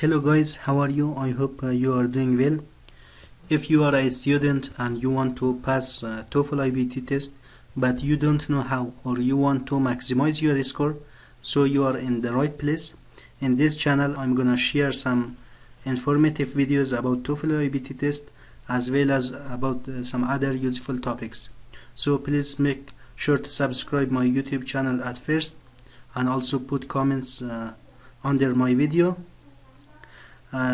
Hello guys, how are you? I hope you are doing well. If you are a student and you want to pass TOEFL IBT test but you don't know how, or you want to maximize your score, so you are in the right place. In this channel I'm gonna share some informative videos about TOEFL IBT test as well as about some other useful topics. So please make sure to subscribe my YouTube channel at first and also put comments under my video.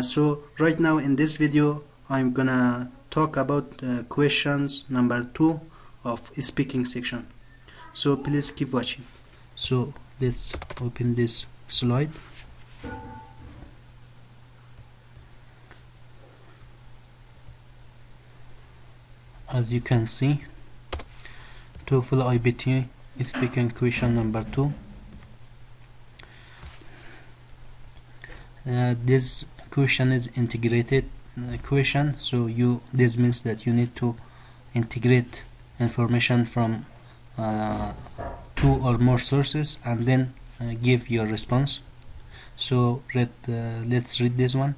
So right now in this video I'm gonna talk about questions number 2 of speaking section. So please keep watching. So let's open this slide. As you can see, TOEFL IBT speaking question number 2. This question is integrated question, so this means that you need to integrate information from 2 or more sources and then give your response. So let's read this one.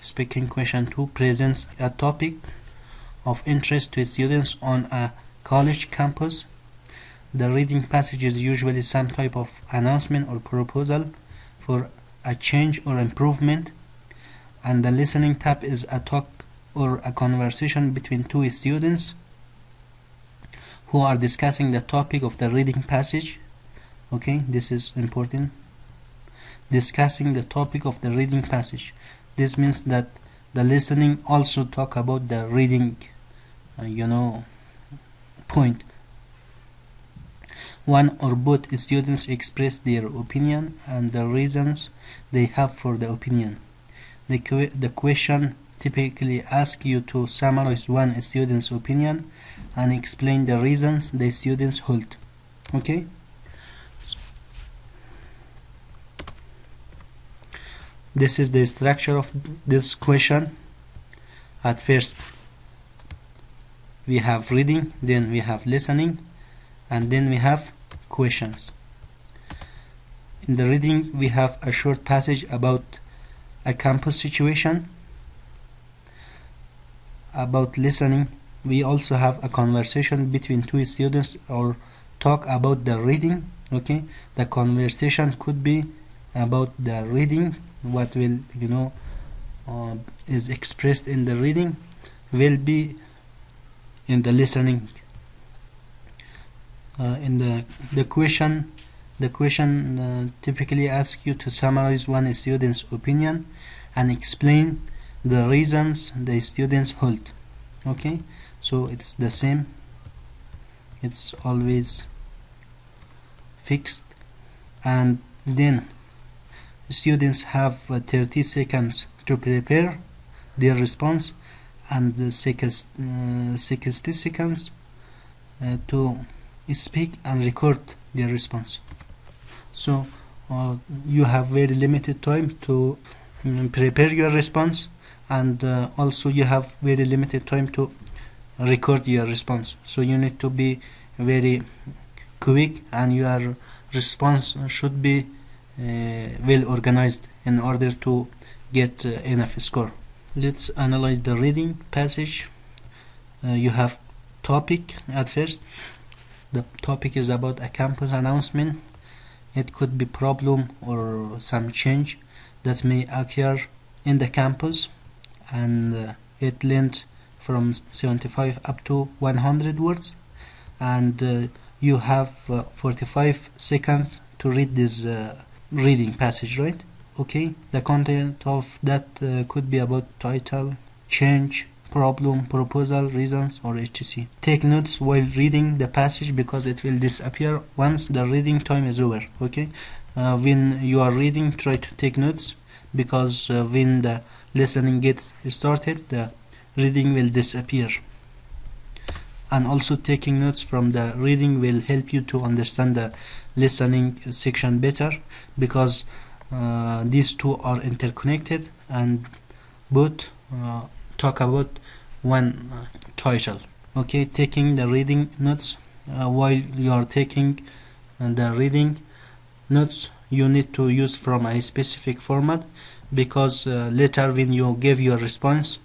Speaking question 2 presents a topic of interest to students on a college campus. The reading passage is usually some type of announcement or proposal for a change or improvement, and the listening tab is a talk or a conversation between 2 students who are discussing the topic of the reading passage. Okay, this is important. Discussing the topic of the reading passage. This means that the listening also talk about the reading point. One or both students express their opinion and the reasons they have for the opinion. The question typically asks you to summarize one student's opinion and explain the reasons the students hold. Okay? This is the structure of this question. At first, we have reading, then we have listening, and then we have questions. In the reading, we have a short passage about a campus situation. About listening, we also have a conversation between 2 students or talk about the reading. Okay, the conversation could be about the reading, what will is expressed in the reading will be in the listening. In the question typically asks you to summarize one student's opinion and explain the reasons the students hold. Okay, so it's the same, it's always fixed, and then students have 30 seconds to prepare their response and 60 seconds to speak and record their response. So you have very limited time to prepare your response, and also you have very limited time to record your response. So you need to be very quick, and your response should be well organized in order to get enough score. Let's analyze the reading passage. You have topic at first. The topic is about a campus announcement. It could be problem or some change that may occur in the campus, and it length from 75 up to 100 words, and you have 45 seconds to read this reading passage, right? Okay, the content of that could be about title, change, problem, proposal, reasons, or etc. Take notes while reading the passage because it will disappear once the reading time is over. Okay, when you are reading, try to take notes because when the listening gets started, the reading will disappear. And also taking notes from the reading will help you to understand the listening section better, because these 2 are interconnected and both talk about one title. Okay, taking the reading notes. While you are taking the reading notes, you need to use from a specific format, because later when you give your response,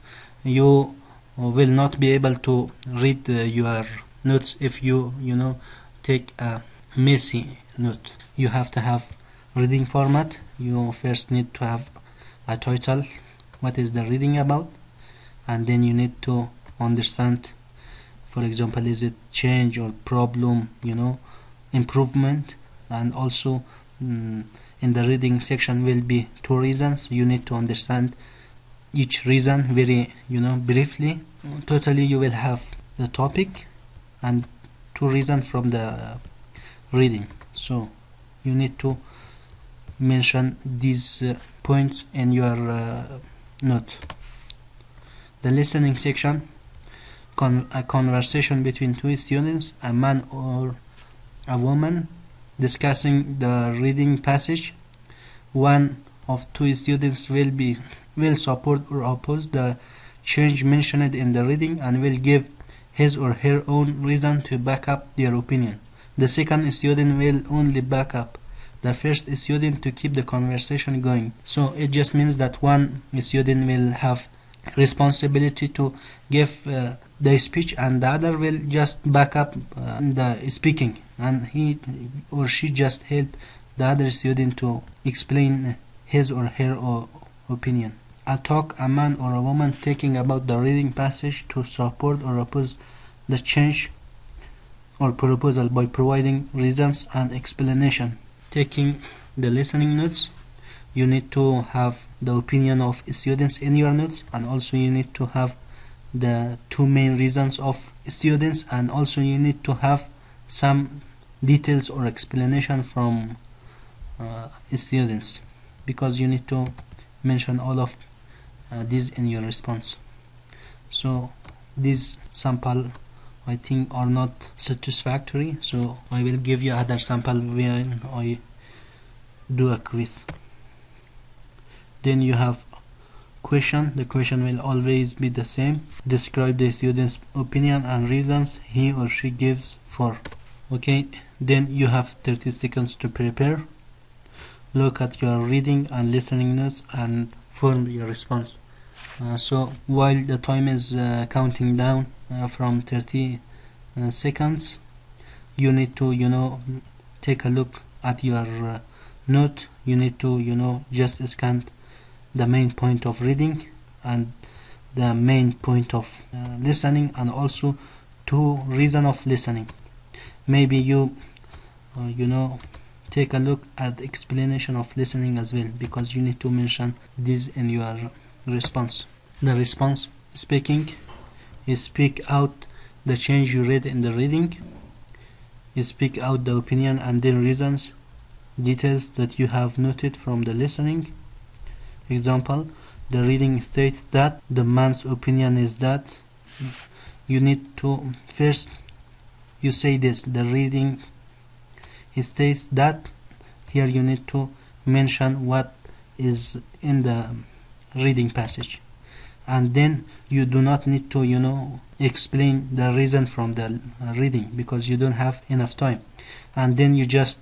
you will not be able to read your notes if you take a messy note. You have to have reading format. You first need to have a title, what is the reading about, and then you need to understand, for example, is it change or problem, improvement. And also in the reading section will be 2 reasons. You need to understand each reason very briefly. Totally you will have the topic and 2 reasons from the reading. So you need to mention these points in your note. The listening section, a conversation between 2 students, a man or a woman, discussing the reading passage. One of 2 students will support or oppose the change mentioned in the reading and will give his or her own reason to back up their opinion. The second student will only back up the first student to keep the conversation going. So it just means that one student will have responsibility to give the speech, and the other will just back up the speaking, and he or she just help the other student to explain his or her opinion. A talk, a man or a woman talking about the reading passage to support or oppose the change or proposal by providing reasons and explanation. Taking the listening notes, you need to have the opinion of students in your notes, and also you need to have the 2 main reasons of students, and also you need to have some details or explanation from students, because you need to mention all of these in your response. So these sample I think are not satisfactory, so I will give you other sample when I do a quiz. Then you have question. The question will always be the same. Describe the student's opinion and reasons he or she gives for. Okay, then you have 30 seconds to prepare. Look at your reading and listening notes and form your response. So while the time is counting down from 30 seconds, you need to take a look at your note. You need to just scan the main point of reading and the main point of listening, and also 2 reasons of listening. Maybe you take a look at the explanation of listening as well, because you need to mention this in your response. The response speaking is speak out the change you read in the reading. You speak out the opinion and then reasons, details that you have noted from the listening. Example, the reading states that, the man's opinion is that. You need to first you say this, the reading states that. Here you need to mention what is in the reading passage, and then you do not need to explain the reason from the reading, because you don't have enough time. And then you just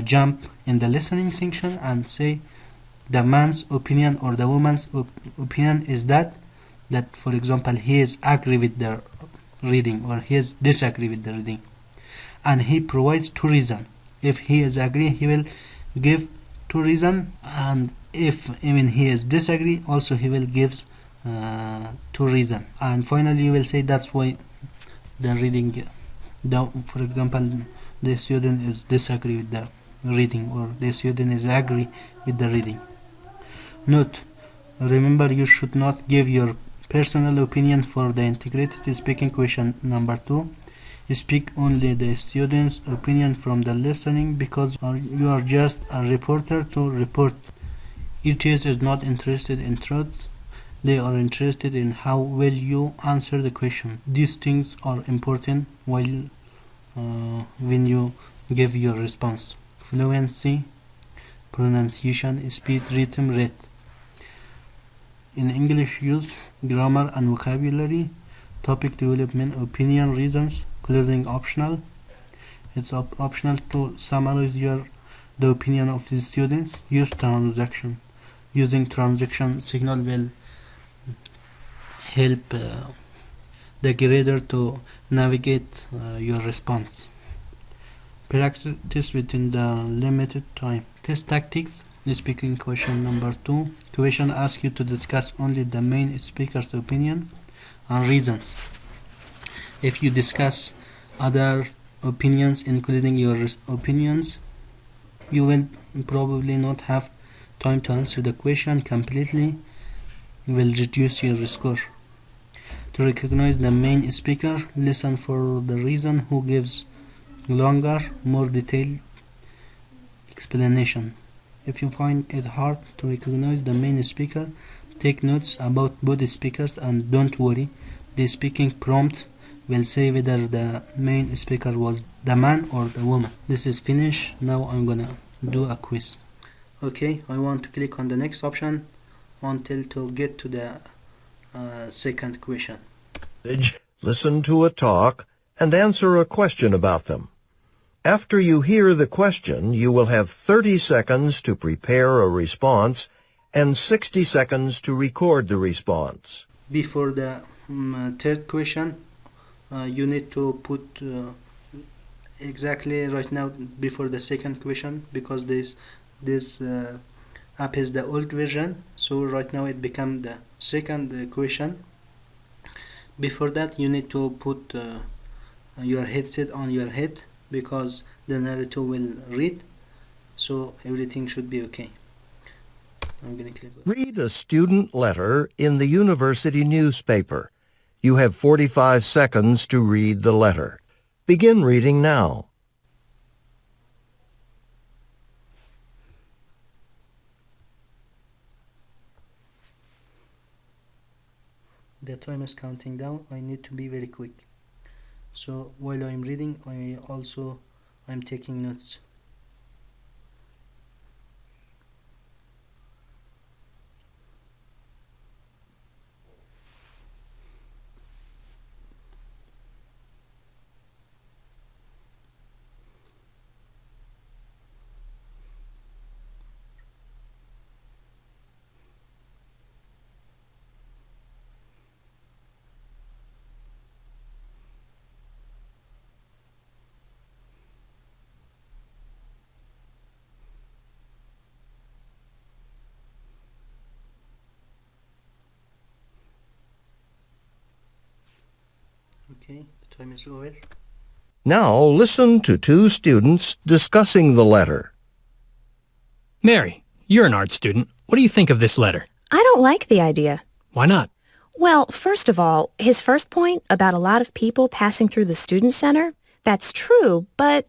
jump in the listening section and say the man's opinion or the woman's opinion is that for example he is agree with the reading or he is disagree with the reading, and he provides 2 reasons. If he is agree, he will give 2 reasons, and if even he is disagree, also he will give 2 reasons. And finally you will say that's why the reading, for example, the student is disagree with the reading, or the student is agree with the reading. Note: remember, you should not give your personal opinion for the integrated speaking question number 2. Speak only the student's opinion from the listening, because you are just a reporter to report. ETS is not interested in truth. They are interested in how well you answer the question. These things are important while when you give your response. Fluency, pronunciation, speed, rhythm, rate. In English use, grammar and vocabulary. Topic development, opinion, reasons. Closing optional. It's optional to summarize your the opinion of the students, use transaction. Using transaction signal will help the grader to navigate your response. Practice within the limited time. Test tactics. Speaking question number 2. Question asks you to discuss only the main speaker's opinion and reasons. If you discuss other opinions, including your opinions, you will probably not have time to answer the question completely. Will reduce your score. To recognize the main speaker, listen for the reason who gives longer, more detailed explanation. If you find it hard to recognize the main speaker, take notes about both speakers and don't worry, the speaking prompt will say whether the main speaker was the man or the woman. This is finished. Now I'm gonna do a quiz. Okay, I want to click on the next option until to get to the second question. Listen to a talk and answer a question about them. After you hear the question, you will have 30 seconds to prepare a response and 60 seconds to record the response. Before the third question, you need to put exactly right now before the second question, because this app is the old version, so right now it become the second question. Before that, you need to put your headset on your head, because the narrator will read, so everything should be okay. I'm gonna click. Read a student letter in the university newspaper. You have 45 seconds to read the letter. Begin reading now. The time is counting down. I need to be very quick. So while I'm reading, I'm taking notes. Okay, the time is over. Now listen to two students discussing the letter. Mary, you're an art student. What do you think of this letter? I don't like the idea. Why not? Well, first of all, his first point about a lot of people passing through the student center, that's true, but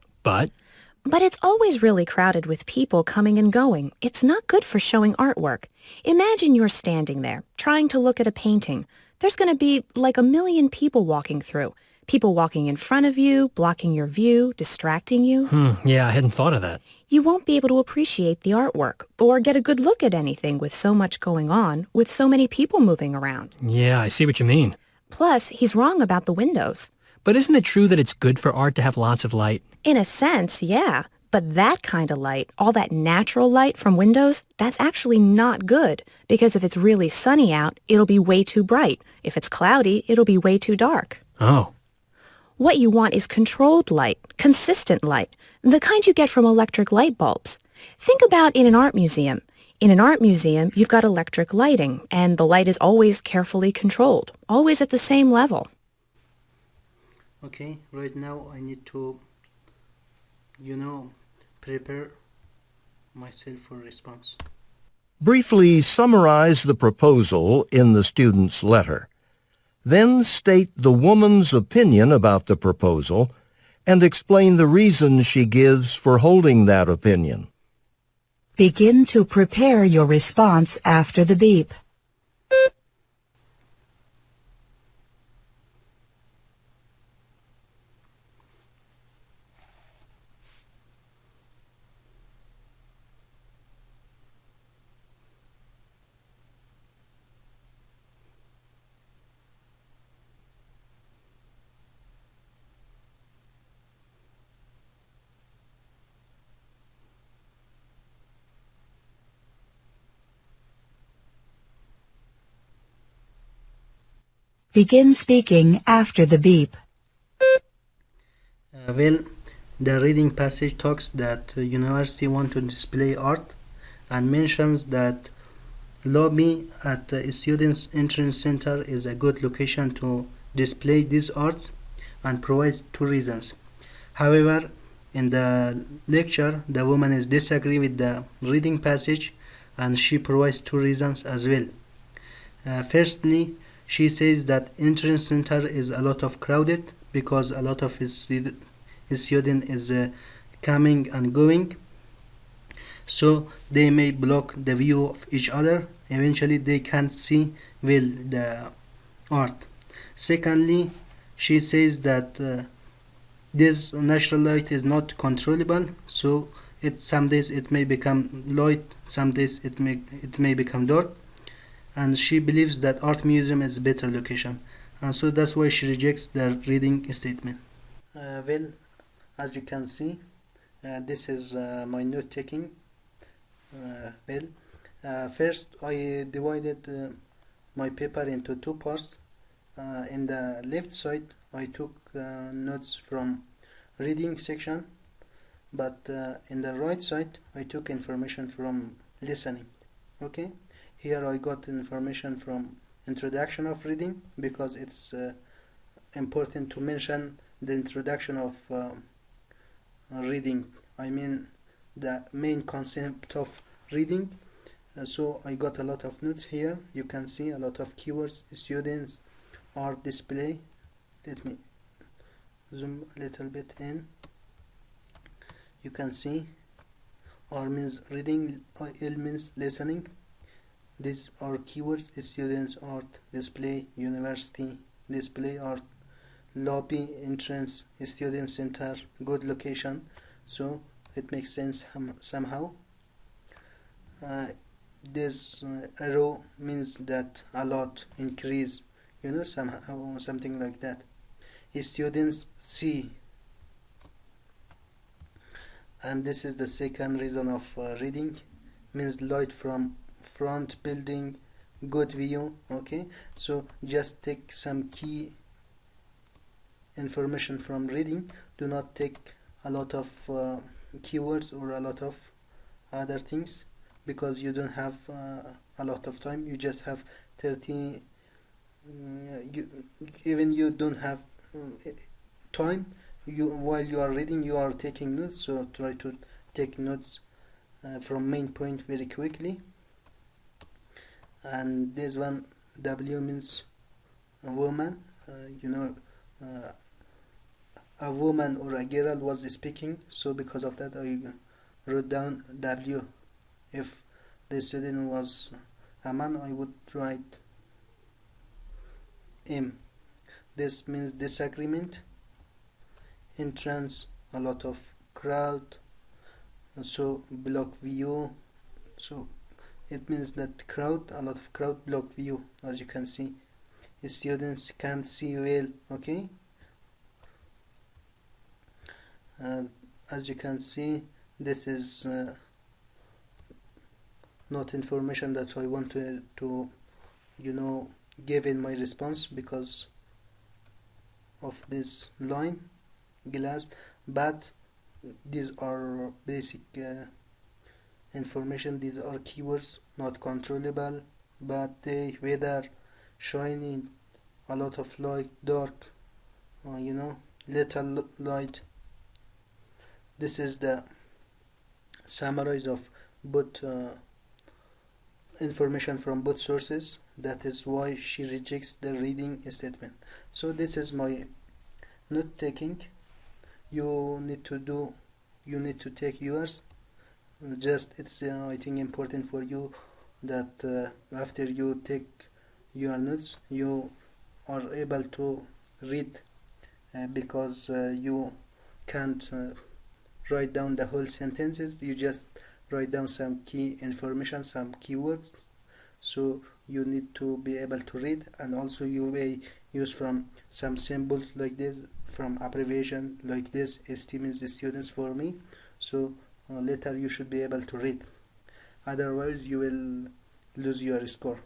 it's always really crowded with people coming and going. It's not good for showing artwork. Imagine you're standing there, trying to look at a painting. There's going to be like 1 million people walking through. People walking in front of you, blocking your view, distracting you. Yeah, I hadn't thought of that. You won't be able to appreciate the artwork or get a good look at anything with so much going on, with so many people moving around. Yeah, I see what you mean. Plus, he's wrong about the windows. But isn't it true that it's good for art to have lots of light? In a sense, yeah. But that kind of light, all that natural light from windows, that's actually not good. Because if it's really sunny out, it'll be way too bright. If it's cloudy, it'll be way too dark. Oh. What you want is controlled light, consistent light, the kind you get from electric light bulbs. Think about in an art museum. In an art museum, you've got electric lighting, and the light is always carefully controlled, always at the same level. Okay, right now I need to, prepare myself for response. Briefly summarize the proposal in the student's letter. Then state the woman's opinion about the proposal and explain the reasons she gives for holding that opinion. Begin to prepare your response after the beep. Begin speaking after the beep. Well, the reading passage talks that university want to display art and mentions that lobby at the students entrance center is a good location to display these arts and provides two reasons. However, in the lecture, the woman is disagree with the reading passage and she provides two reasons as well. Firstly, she says that entrance center is a lot of crowded because a lot of his student is coming and going, so they may block the view of each other. Eventually they can't see well the art. Secondly, she says that this natural light is not controllable, so some days it may become light, some days it may become dark, and she believes that art museum is a better location, and so that's why she rejects the reading statement. Well, as you can see, this is my note taking. First I divided my paper into two parts. In the left side I took notes from reading section, but in the right side I took information from listening. Okay, here I got information from introduction of reading because it's important to mention the introduction of reading. I mean the main concept of reading. So I got a lot of notes here. You can see a lot of keywords, students, art display. Let me zoom a little bit in. You can see R means reading, L means listening. These are keywords: students, art, display, university, display art, lobby, entrance, student center, good location. So it makes sense somehow. This arrow means that a lot, increase, somehow, something like that. Students see, and this is the second reason of reading, means light from front building, good view. Okay, so just take some key information from reading. Do not take a lot of keywords or a lot of other things, because you don't have a lot of time. You just have 30 even you don't have time. While you are reading, you are taking notes, so try to take notes from main point very quickly. And this one, W, means a woman. A woman or a girl was speaking, so because of that I wrote down W. If the student was a man, I would write M. This means disagreement. Entrance, a lot of crowd, so block view. So it means that crowd, a lot of crowd, block view. As you can see, students can't see well. Okay, as you can see, this is not information that I wanted to give in my response because of this line glass, but these are basic information. These are keywords: not controllable, bad day, weather, shining, a lot of light, dark, little light. This is the summary of both information from both sources. That is why she rejects the reading statement. So this is my note taking. You need to take yours. Just it's I think important for you that after you take your notes, you are able to read, because you can't write down the whole sentences. You just write down some key information, some keywords. So you need to be able to read, and also you may use from some symbols like this, from abbreviation like this. ST means the students for me. So later you should be able to read, otherwise you will lose your score.